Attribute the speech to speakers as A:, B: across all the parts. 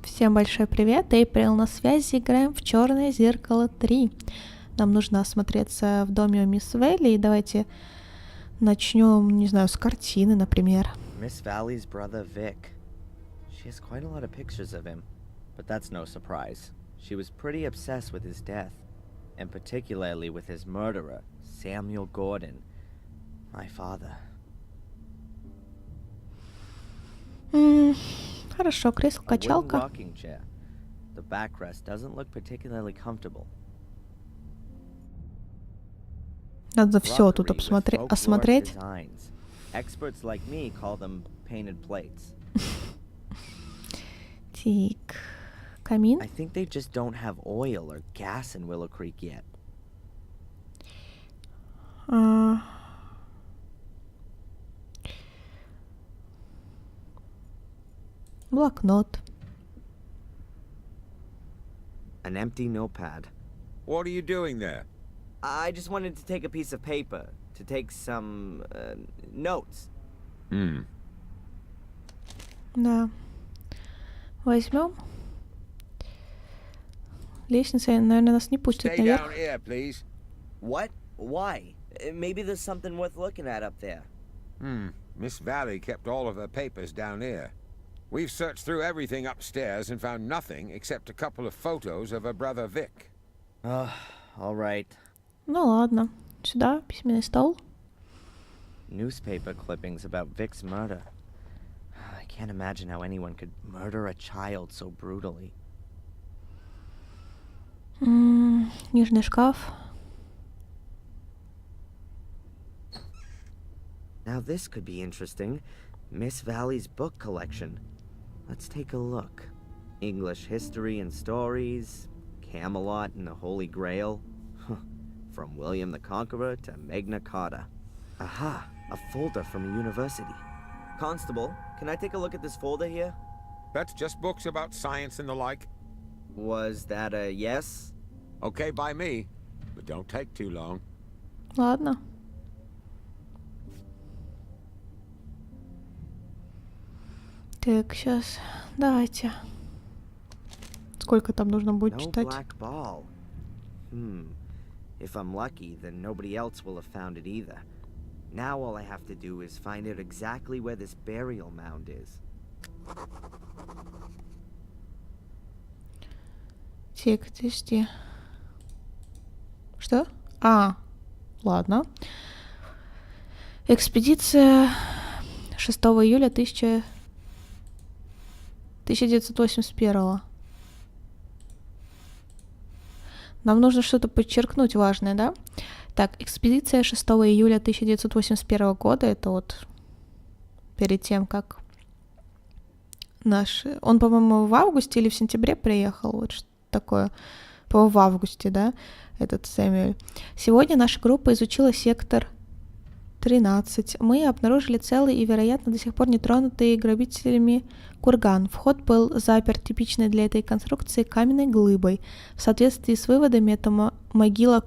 A: Всем большой привет, Эйприл на связи, играем в Черное Зеркало 3. Нам нужно осмотреться в доме у мисс Вэлли, и давайте начнем, не знаю, с картины, например.
B: Miss Valley's brother Vic. She has quite a lot of pictures of him, but that's no surprise. She was pretty obsessed with his death, and particularly with his murderer, Samuel Gordon, my father.
A: Хорошо, кресло-качалка.
B: Rocking chair. The backrest doesn't look particularly comfortable.
A: Надо все тут осмотреть.
B: Experts like me call them painted plates.
A: Так, камин.
B: I think they just don't have oil or gas in Willow Creek yet.
A: Блокнот.
B: An empty notepad.
C: What are you doing there?
B: I just wanted to take a piece of paper to take some notes.
A: Да. Возьмем. Лестница, наверное, нас не пустит
C: Stay
A: наверх.
C: down here, please.
B: What? Why? Maybe there's something worth looking at up there.
C: Miss Valley kept all of her papers down here. We've searched through everything upstairs and found nothing except a couple of photos of her brother Vic.
B: All right.
A: Ну ладно. Сюда, письменный стол.
B: Newspaper clippings about Vic's murder. I can't imagine how anyone could murder a child so brutally.
A: Книжный шкаф.
B: Now this could be interesting. Miss Valley's book collection. Let's take a look. English history and stories, Camelot and the Holy Grail. From William the Conqueror to Magna Carta. Aha, a folder from a university. Constable, can I take a look at this folder here?
C: That's just books about science and the like.
B: Was that a yes?
C: Okay by me, but don't take too long.
A: Ладно. Так, сейчас. Давайте. Сколько там нужно будет
B: No
A: читать?
B: black ball. If I'm lucky, then nobody else will have found it either. Now all I have to do is find out exactly where this burial mound is.
A: Так, подожди. Что? Ладно. Экспедиция 6 июля 1981. Нам нужно что-то подчеркнуть важное, да? Так, экспедиция 6 июля 1981 года, это вот перед тем, как Он, по-моему, в августе или в сентябре приехал, вот что такое. По-моему, в августе, да, этот Сэмюэль. Сегодня наша группа изучила сектор 13. Мы обнаружили целый и, вероятно, до сих пор не тронутый грабителями курган. Вход был заперт типичной для этой конструкции каменной глыбой. В соответствии с выводами, это могила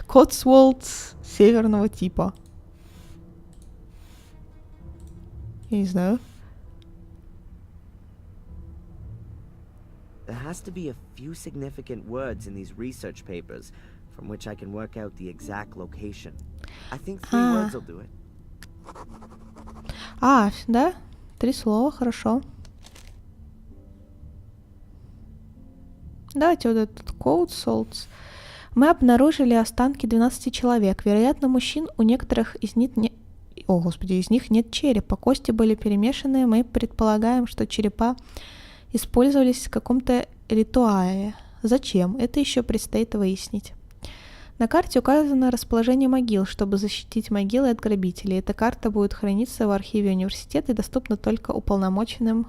A: Котсуолт северного типа. Я не знаю.
B: There has to be a few significant words in these research papers from which I can work out the exact location. I think 3 words will do it.
A: Да? 3 слова, хорошо. Давайте вот этот Котсуолт. Мы обнаружили останки 12 человек. Вероятно, мужчин, у некоторых из них из них нет черепа. Кости были перемешаны. Мы предполагаем, что черепа использовались в каком-то ритуале. Зачем? Это еще предстоит выяснить. На карте указано расположение могил, чтобы защитить могилы от грабителей. Эта карта будет храниться в архиве университета и доступна только уполномоченным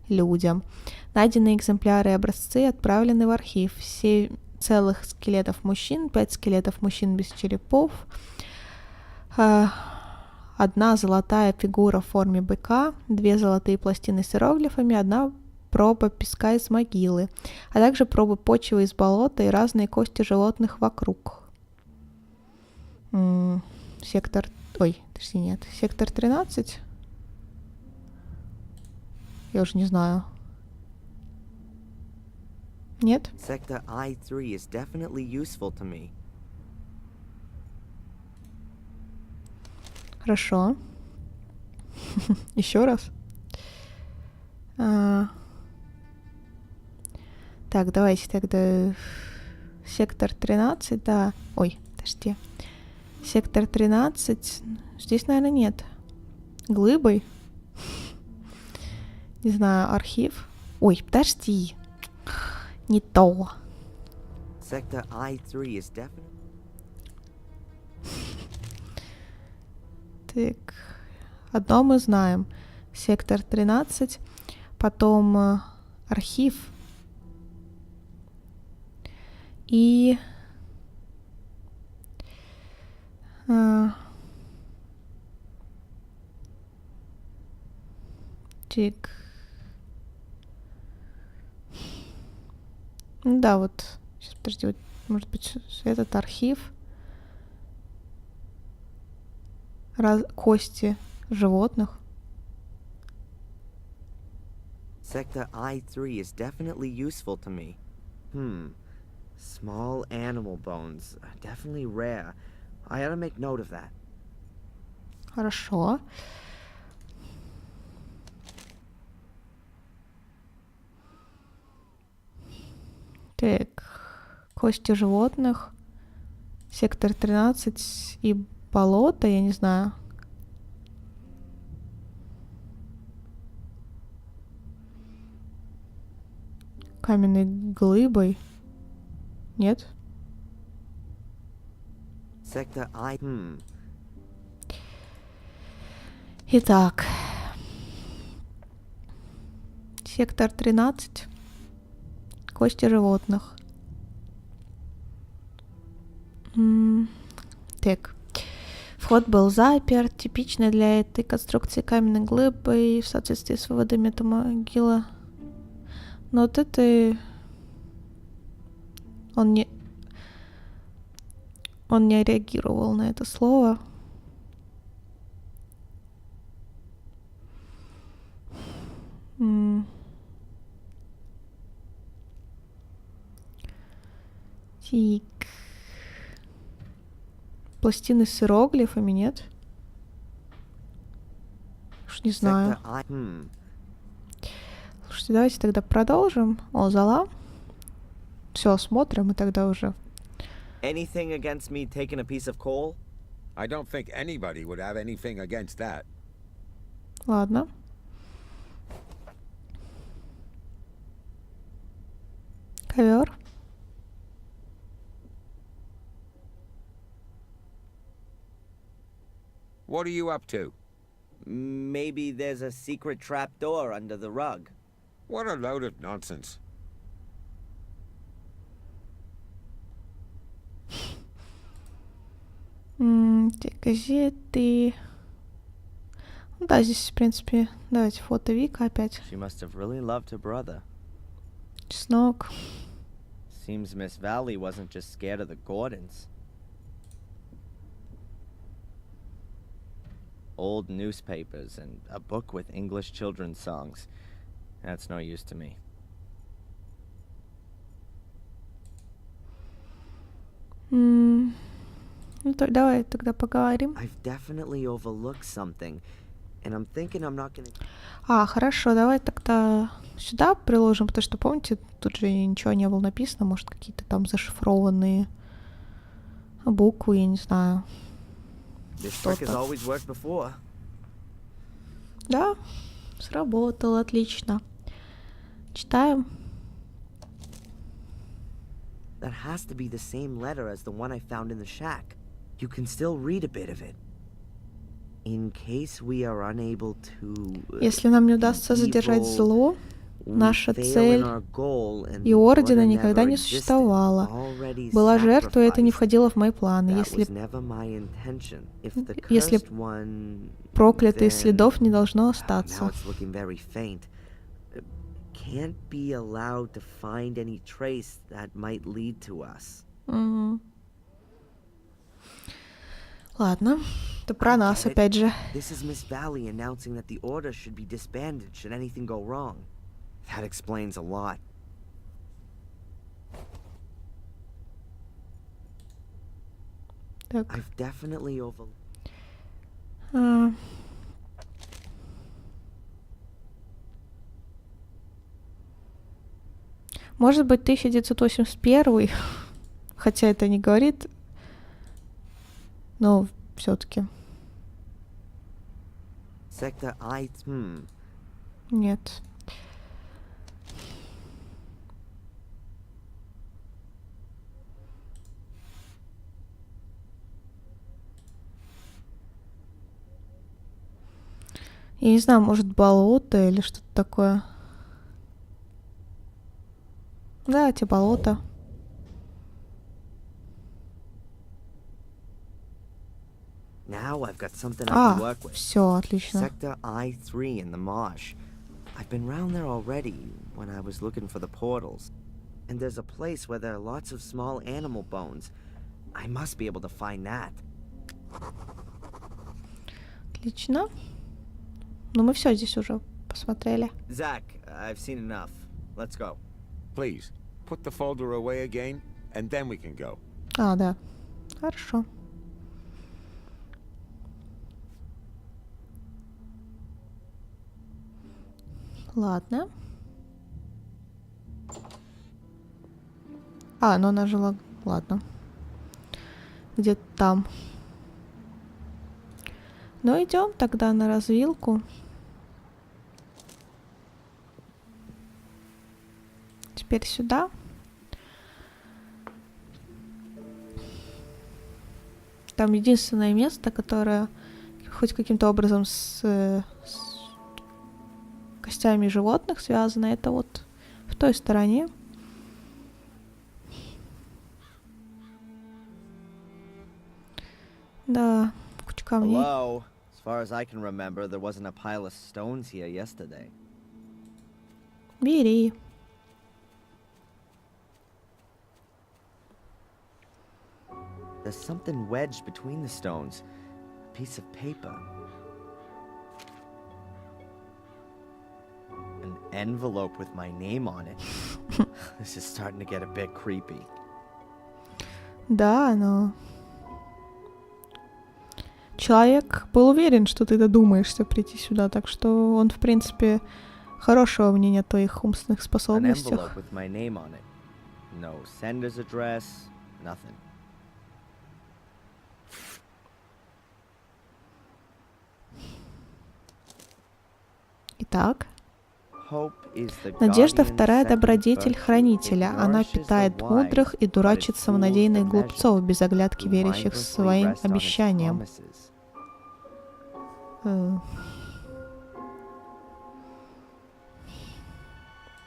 A: людям. Найденные экземпляры и образцы отправлены в архив. 7 целых скелетов мужчин, 5 скелетов мужчин без черепов, 1 золотая фигура в форме быка, 2 золотые пластины с иероглифами, 1 проба песка из могилы, а также пробы почвы из болота и разные кости животных вокруг. Сектор Ой, подожди, нет. Сектор 13? Я уже не знаю. Нет?
B: Sector I3 is definitely useful to me.
A: Хорошо. Еще раз. Так, давайте тогда сектор 13, да. Ой, подожди. Сектор 13. Здесь, наверное, нет. Глыбой. Не знаю, архив. Ой, подожди. Не то.
B: Sector I3 is definitely...
A: Так. Одно мы знаем. Сектор 13. Потом архив. И... так. Ну да, вот. Сейчас, подожди, вот, может быть, этот архив. Кости животных.
B: Sector I3 is definitely useful to me. Small animal bones. Definitely rare. I ought to make note of that.
A: Хорошо. Так. Кости животных. Сектор 13 и болото, я не знаю. Каменной глыбой. Нет?
B: Sector I...
A: Итак. Сектор 13. Кости животных. Так. Вход был заперт. Типичный для этой конструкции каменной глыбой в соответствии с выводами этой могилы. Но вот это... Он не реагировал на это слово. Тик. Пластины с иероглифами, нет? Уж не знаю. Слушайте, давайте тогда продолжим. О, зала. Все, смотрим, и тогда уже.
B: Anything against me taking a piece of coal?
C: I don't think anybody would have anything against that.
A: Ладно. Ковер.
C: What are you up to?
B: Maybe there's a secret trapdoor under the rug.
C: What a load of nonsense.
A: Газеты. Ну да, здесь, в принципе, давайте фото Вика опять.
B: She must have really loved her brother.
A: Чеснок.
B: Seems Miss Valley wasn't just scared of the Gordons. Old newspapers and a book with English children's songs. That's no use to me.
A: Ну, давай тогда поговорим.
B: I've definitely overlooked something, and I'm thinking I'm not gonna...
A: Хорошо, давай тогда сюда приложим, потому что, помните, тут же ничего не было написано, может, какие-то там зашифрованные буквы, я не знаю.
B: This trick has always worked before.
A: Да, сработало, отлично. Читаем.
B: That has to be the same letter as the one I found in the shack. You can still read a bit of it. In case we are unable to...
A: Если нам не удастся задержать зло, наша цель и ордена никогда не существовала. Была жертва, и это не входило в мои планы. Если проклятых следов не должно остаться. Ладно. Это про нас,
B: Get it?
A: опять же.
B: This is Miss Valley announcing that the order should be disbanded should anything go wrong. That explains a lot.
A: Так.
B: I've definitely
A: А. Может быть, 1981, хотя это не говорит, но все-таки
B: Sector I.
A: нет. Я не знаю, может, болото или что-то такое. Да, эти болота.
B: Now I've got something I can
A: А,
B: work with.
A: все, отлично.
B: Sector I-3 in the marsh. I've been round there already when I was looking for the portals. And there's a place where there are lots of small animal bones. I must be able to find that.
A: Отлично. Ну, мы все здесь уже посмотрели.
B: Zach, I've seen enough. Let's go.
C: Please, put the folder away again, and then we can go.
A: А, да. Хорошо. Ладно. А, ну она жила... Ладно. Где-то там. Ну, идем тогда на развилку. Теперь сюда. Там единственное место, которое хоть каким-то образом с костями животных связано, это вот в той стороне. Да, куча камней.
B: Hello. As far as I can remember, there wasn't a pile of stones here yesterday.
A: Бери.
B: There's something wedged between the stones. A piece of paper. An envelope with my name on it. This is starting to get a bit creepy.
A: Да, но... Человек был уверен, что ты додумаешься прийти сюда, так что он, в принципе, хорошего мнения о твоих умственных
B: An
A: способностях.
B: envelope with my name on it. No sender's address, nothing.
A: Итак,
B: Hope is the
A: Надежда —
B: guardian
A: вторая
B: second
A: добродетель
B: virtue.
A: хранителя.
B: It
A: Она
B: nourishes the
A: питает
B: wise,
A: мудрых и
B: but it
A: дурачит
B: fools
A: самонадеянных
B: the
A: глупцов, без оглядки
B: who
A: верящих
B: mindlessly
A: своим
B: rest on its
A: обещаниям.
B: promises.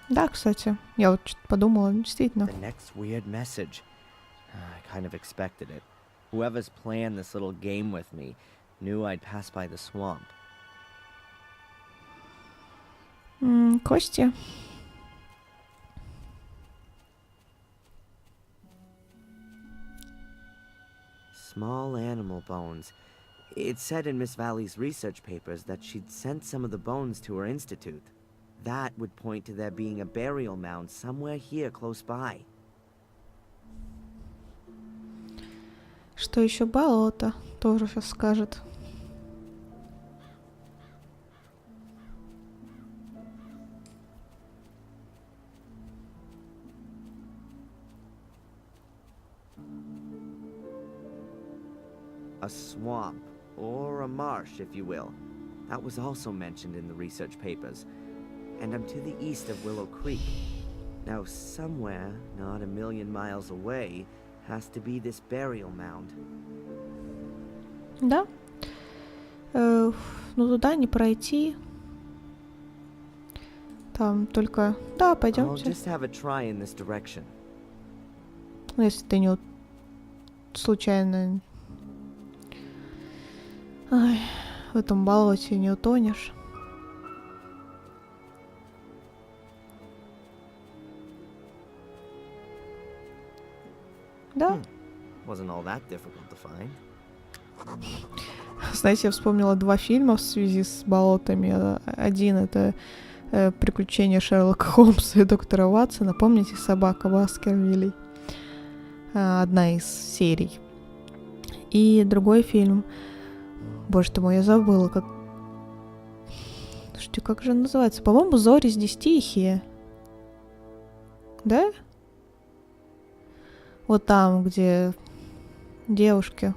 A: Да, кстати, я вот что-то подумала, действительно.
B: The next weird message. I kind of expected it. Whoever's planned this little game with me knew I'd pass by the swamp.
A: Кости.
B: Small animal bones. It said in Miss Valley's research papers that she'd sent some of the bones to her institute. That would point to there being a burial mound somewhere here close by.
A: Что еще? Болото. Тоже сейчас скажет.
B: A swamp, or a marsh, if you will. That was also mentioned in the research papers. And I'm to the east of Willow Creek. Now, somewhere, not a million miles away, has to be this burial mound.
A: Да. Ну, туда не пройти. Там только... Да,
B: I'll
A: пойдемте.
B: just have a try in this direction.
A: Ну, если ты не случайно в этом болоте не утонешь. Да?
B: Wasn't all that difficult to find.
A: Знаете, я вспомнила 2 фильма в связи с болотами. Один — это «Приключения Шерлока Холмса и доктора Ватсона». Помните «Собака Баскервилей»? Одна из серий. И другой фильм. Боже ты мой, я забыла, как... Слушайте, как же он называется? По-моему, «Зори здесь тихие». Да? Вот там, где девушки.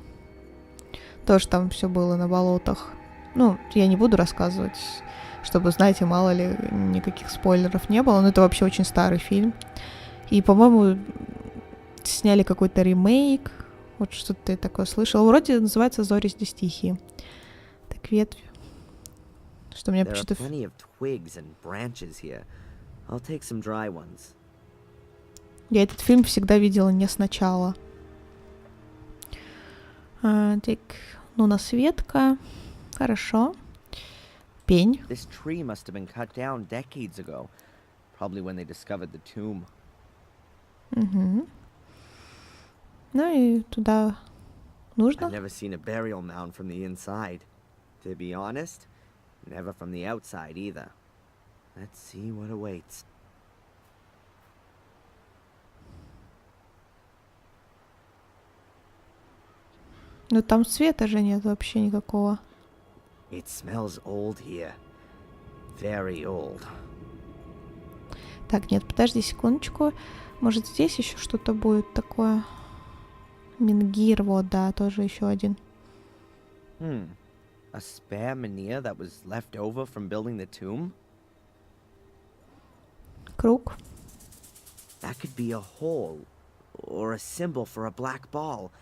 A: Тоже там все было на болотах. Ну, я не буду рассказывать, чтобы, знаете, мало ли, никаких спойлеров не было. Но это вообще очень старый фильм. И, по-моему, сняли какой-то ремейк. Вот что-то я такое слышала. Вроде называется «Зори здесь тихие». Так, ветвь. Что мне почему-то... Я этот фильм всегда видела не сначала. Так, ну, насветка. Хорошо. Пень.
B: This tree must have been cut down decades ago, probably when they discovered the tomb.
A: Угу. Ну и туда нужно.
B: I've never seen a burial mound from the inside. To be honest, never from the outside either. Let's see what awaits.
A: Но там света же нет вообще никакого.
B: It smells old here. Very old.
A: Так, нет, подожди секундочку. Может, здесь еще что-то будет такое? Менгир, вот, да, тоже еще один.
B: A spare menhir that was left over from building the tomb?
A: Круг.
B: That could be a hole, or a symbol for a black ball.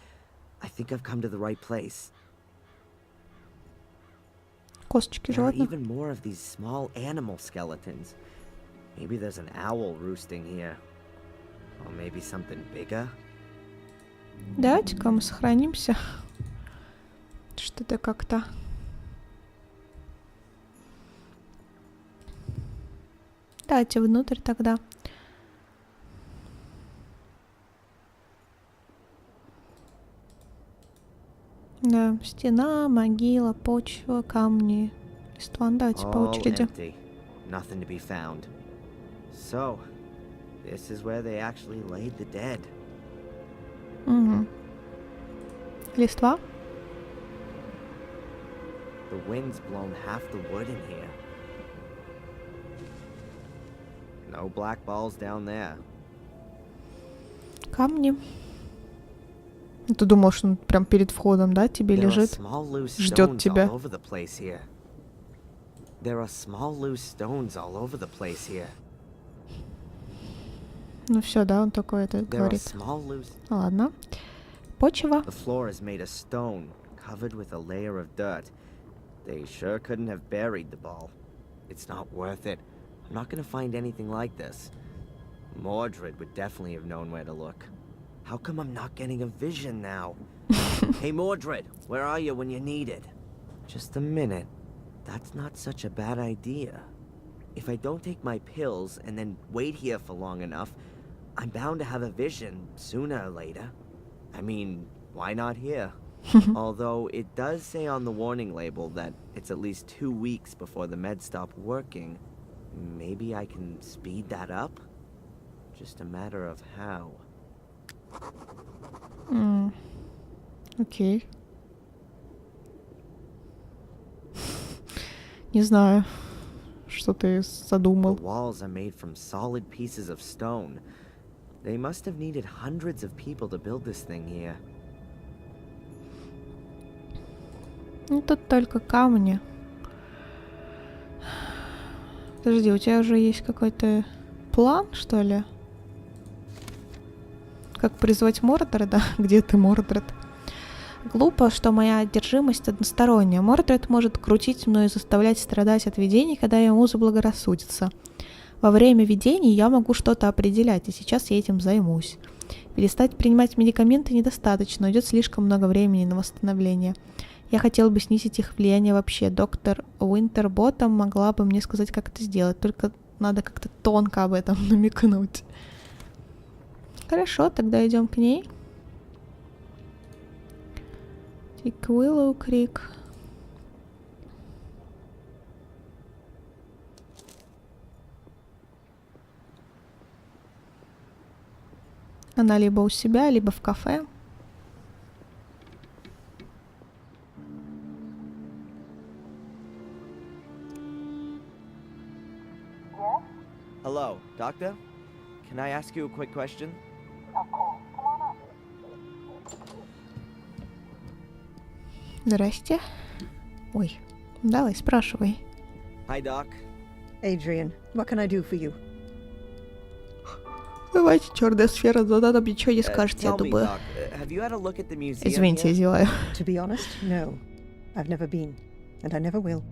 B: I think I've come to the right place.
A: Косточки
B: There are
A: животных.
B: even more of these small animal skeletons. Maybe there's an owl roosting here. Or maybe something bigger.
A: Давайте-ка мы сохранимся. Что-то как-то... Давайте внутрь тогда. Да, стена, могила, почва, камни, листва. Давайте по очереди.
B: Empty. Nothing to be found. So, this is where they actually laid the dead.
A: Угу. Листва.
B: The wind's blown half the wood in here. No black balls down there.
A: Камни. Ты думал, что он прям перед входом, да, тебе
B: There are
A: лежит?
B: small loose
A: Ждет
B: stones
A: тебя.
B: all over the place here. There are small loose stones all over the place here.
A: Ну все, да, он такой это
B: There are
A: говорит.
B: small loose.
A: Ладно. Почва.
B: The floor is made of stone, covered with a layer of dirt. They sure couldn't have buried the ball. It's not worth it. I'm not gonna find anything like this. Mordred would definitely have known where to look. How come I'm not getting a vision now? Hey Mordred, where are you when you're needed? Just a minute. That's not such a bad idea. If I don't take my pills and then wait here for long enough, I'm bound to have a vision sooner or later. I mean, why not here? Although it does say on the warning label that it's at least 2 weeks before the meds stop working. Maybe I can speed that up? Just a matter of how.
A: Окей. Не знаю, что ты
B: The
A: задумал.
B: walls are made from solid pieces of stone. They must have needed hundreds of people to build this thing here.
A: Ну, тут только камни. Подожди, у тебя уже есть какой-то план, что ли? Как призвать Мордреда? Где ты, Мордред? Глупо, что моя одержимость односторонняя. Мордред может крутить мной и заставлять страдать от видений, когда ему заблагорассудится. Во время видений я могу что-то определять, и сейчас я этим займусь. Перестать принимать медикаменты недостаточно, уйдет слишком много времени на восстановление. Я хотела бы снизить их влияние вообще. Доктор Уинтерботтом могла бы мне сказать, как это сделать, только надо как-то тонко об этом намекнуть. Хорошо, тогда идем к ней. Тик Уиллоу Крик. Она либо у себя, либо в кафе.
B: Hello, doctor? Can I ask you a quick question?
A: Здрасте. Ой, давай, спрашивай.
B: Hi, doc.
D: Adrian, what can I do for you?
A: Давайте, черная сфера, но нам ничего не скажете, я
B: Tell me,
A: думаю.
B: doc, have you had a look at the museum
A: Извините,
B: here?
A: зеваю.
D: To be honest, no. I've never been, and I never will.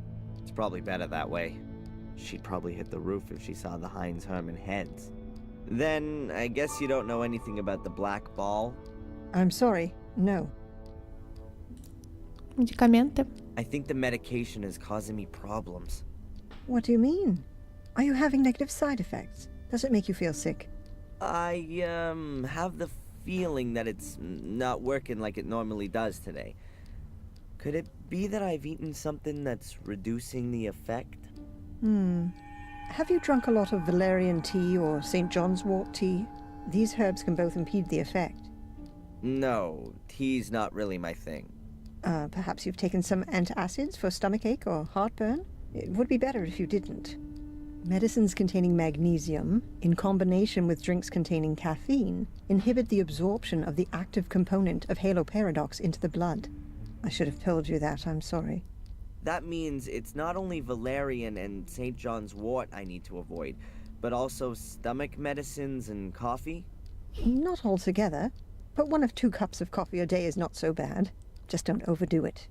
B: It's probably better that way. She'd probably hit the roof if she saw the Heinz Hermann heads. Then, I guess you don't know anything about the black ball?
D: I'm sorry, no.
A: Медикаменты.
B: I think the medication is causing me problems.
D: What do you mean? Are you having negative side effects? Does it make you feel sick?
B: I, have the feeling that it's not working like it normally does today. Could it be that I've eaten something that's reducing the effect?
D: Have you drunk a lot of valerian tea or St. John's wort tea? These herbs can both impede the effect.
B: No, tea's not really my thing.
D: Perhaps you've taken some antacids for stomachache or heartburn? It would be better if you didn't. Medicines containing magnesium, in combination with drinks containing caffeine, inhibit the absorption of the active component of haloparadox into the blood. I should have told you that, I'm sorry.
B: That means it's not only valerian and St. John's wort I need to avoid, but also stomach medicines and coffee?
D: Not altogether, but 1 of 2 cups of coffee a day is not so bad. Just don't overdo it.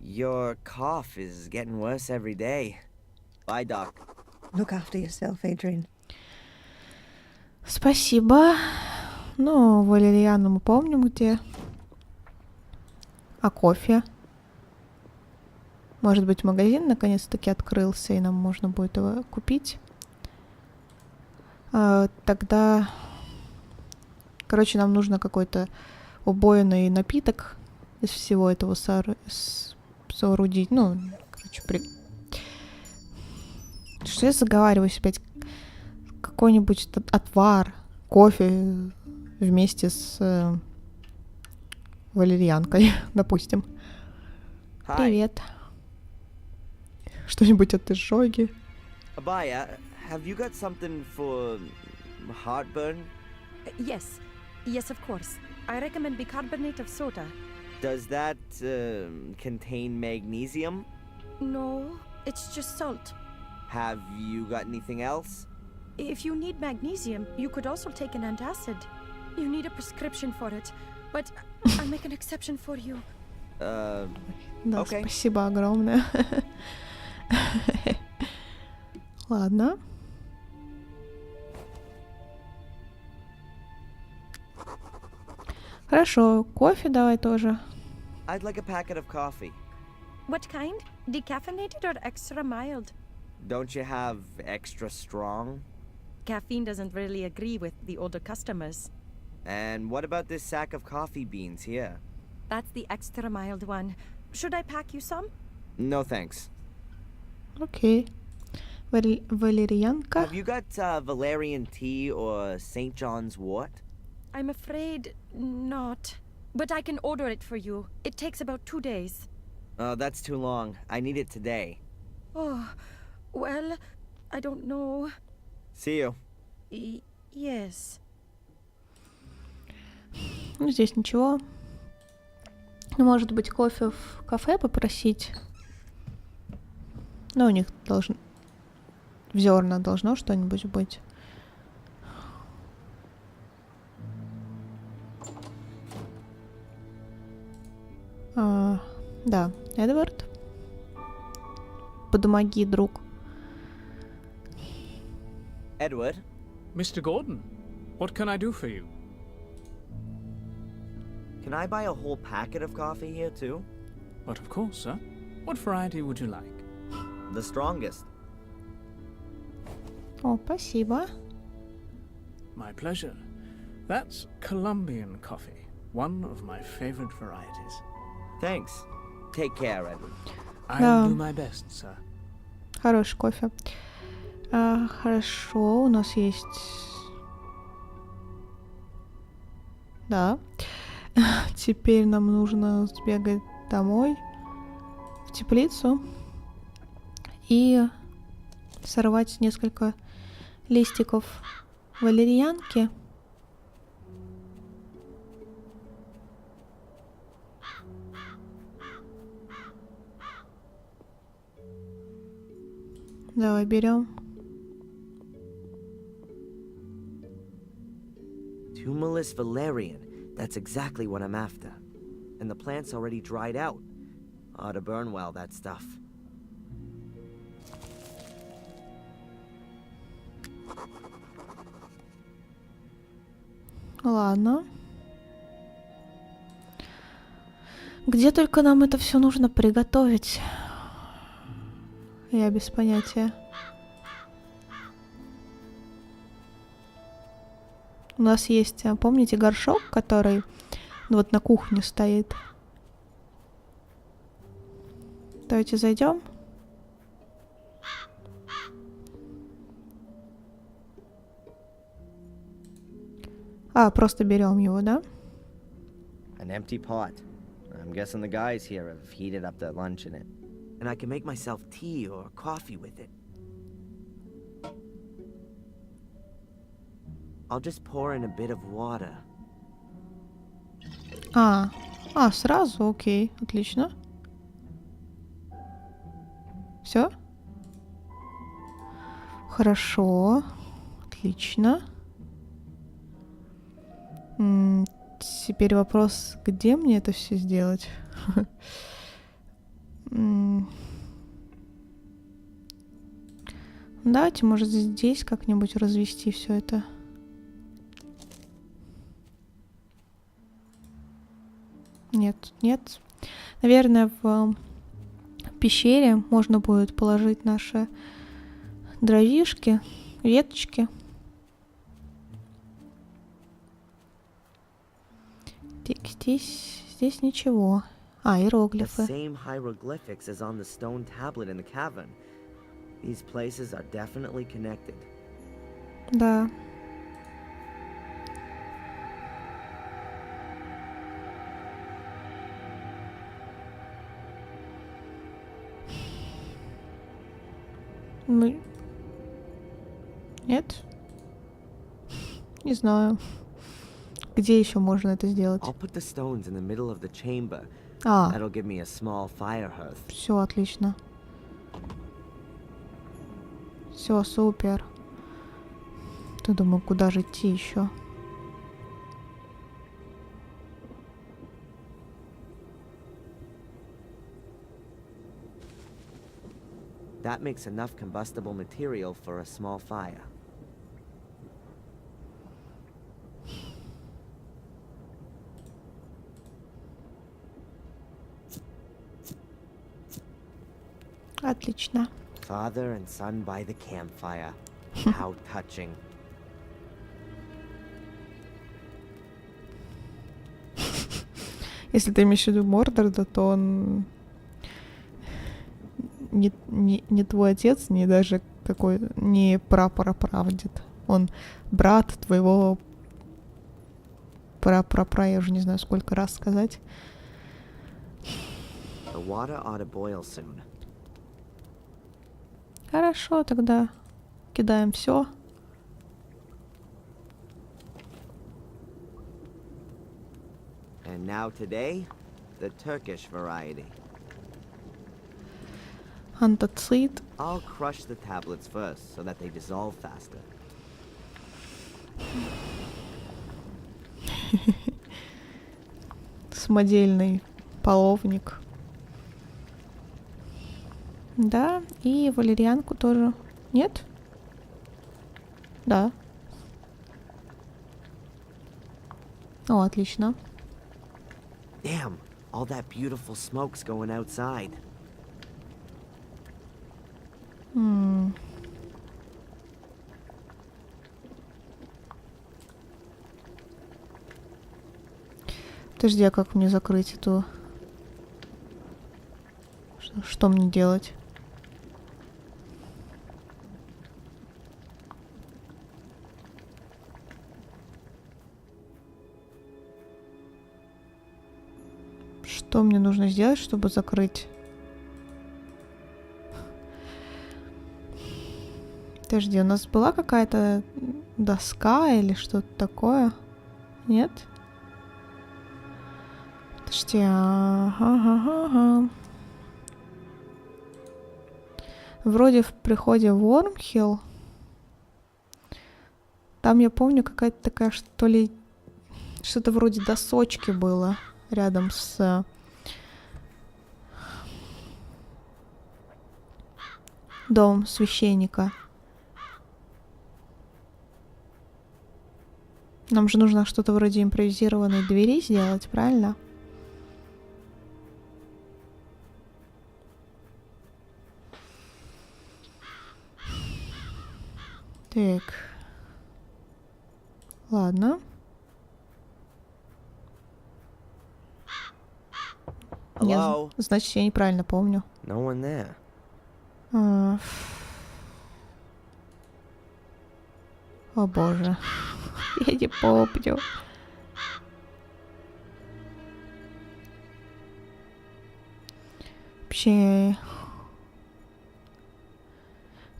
B: Your cough is getting worse every day. Bye, doc.
D: Look after yourself, Adrian.
A: Спасибо. Ну, валериану мы помним где. А кофе? Может быть, магазин наконец-таки открылся, и нам можно будет его купить. Тогда... Короче, нам нужно какой-то убойный напиток из всего этого соорудить. Ну, короче, Что я заговариваюсь опять? Какой-нибудь отвар, кофе вместе с валерьянкой, допустим.
B: Hi.
A: Привет. Что-нибудь от изжоги?
B: Abaya, have you got something for heartburn?
E: Yes, yes, of course. I recommend bicarbonate of soda.
B: Does that contain magnesium?
E: No, it's just salt.
B: Have you got anything else?
E: If you need magnesium, you could also take an antacid. You need a prescription for it, but I'll make an exception for you.
A: Да,
B: Окей.
A: спасибо огромное. Ладно. Хорошо, кофе давай тоже.
B: I'd like a packet of coffee.
E: What kind? Decaffeinated or extra mild?
B: Don't you have extra strong?
E: Caffeine doesn't really agree with the older customers.
B: And what about this sack of coffee beans here?
E: That's the extra mild one. Should I pack you some?
B: No thanks.
A: Окей. Валерьянка.
B: Have you got valerian tea or St. John's wort?
E: I'm afraid not. But I can order it for you. It takes about 2 days.
B: Oh, that's too long. I need it today.
E: Oh, well, I don't know.
B: See you.
E: Yes.
A: Ну, здесь ничего. Ну, может быть, кофе в кафе попросить. Ну, у них в зерна должно что-нибудь быть. Да, Эдвард. Помоги, друг.
B: Edward?
F: Mr. Gordon, what can I do for you?
B: Can I buy a whole packet of coffee here too?
F: But of course, sir. What variety would you like?
B: The strongest.
A: О, спасибо.
F: My pleasure. That's Colombian coffee, one of my favorite varieties.
B: Thanks. Take care, Edward.
F: I'll do my best, sir.
A: Хороший кофе. Хорошо, у нас есть Да. Теперь нам нужно сбегать домой, в теплицу, и сорвать несколько листиков валерьянки. Давай берем.
B: Tumulus valerian. That's exactly what I'm after. And the plant's already dried out. Ought to burn well, that stuff.
A: Ладно. Где только нам это все нужно приготовить? Я без понятия. У нас есть, помните, горшок, который вот на кухне стоит? Давайте зайдем. Просто берем его, да?
B: An empty pot. I'm guessing the guys here have heated up their lunch in it. And I can make myself tea or coffee with it. I'll just pour in a bit of water.
A: Сразу, окей, отлично. Все? Хорошо, отлично. Теперь вопрос, где мне это все сделать? Давайте, может, здесь как-нибудь развести все это. Нет. Наверное, в пещере можно будет положить наши дровишки, веточки. Здесь ничего. Иероглифы.
B: The same hieroglyphics as on the stone tablet in the cavern. These places are definitely connected.
A: Да. Нет? Не знаю. Где еще можно это сделать?
B: I'll put the stones in the middle of the chamber. That'll give me a small fire hearth.
A: Все отлично. Все, супер. Ты думаю, куда же идти еще?
B: That makes enough combustible material for a small fire.
A: Отлично.
B: Father and son by the campfire. How touching.
A: Если ты имеешь в виду Мордорда, то он не твой отец, не даже какой, не прапрадед. Он брат твоего прапрапра, я уже не знаю, сколько раз сказать.
B: The water ought to boil soon.
A: Хорошо, тогда кидаем все.
B: And now today, the Turkish variety.
A: Антоцит.
B: I'll crush the tablets first so that they dissolve faster.
A: Самодельный половник. Да, и валерьянку тоже. Нет? Да. О, отлично.
B: Damn, all that beautiful smoke's going outside.
A: Подожди, а как мне закрыть эту... Что мне делать? Что мне нужно сделать, чтобы закрыть? Подожди, у нас была какая-то доска или что-то такое? Нет? Подожди, ага. Вроде в приходе в Вормхилл. Там я помню какая-то такая, что ли, что-то вроде досочки было рядом с домом священника. Нам же нужно что-то вроде импровизированной двери сделать, правильно? Так. Ладно.
B: Hello?
A: Значит, я неправильно помню.
B: No one there.
A: О боже. Я не помню. Вообще...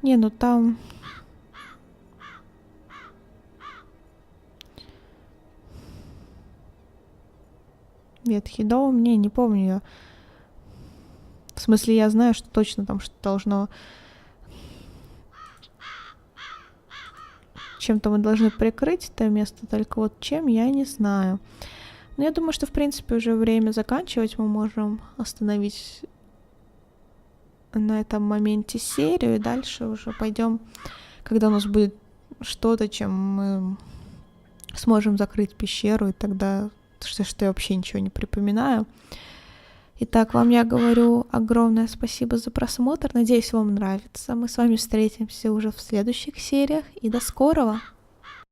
A: Не, ну там... Ветхий дом? Не помню я. В смысле, я знаю, что точно там что-то должно... Чем-то мы должны прикрыть это место, только вот чем, я не знаю. Но я думаю, что, в принципе, уже время заканчивать. Мы можем остановить на этом моменте серию, и дальше уже пойдем, когда у нас будет что-то, чем мы сможем закрыть пещеру, и тогда, что я вообще ничего не припоминаю. Итак, вам я говорю огромное спасибо за просмотр. Надеюсь, вам нравится. Мы с вами встретимся уже в следующих сериях. И до скорого!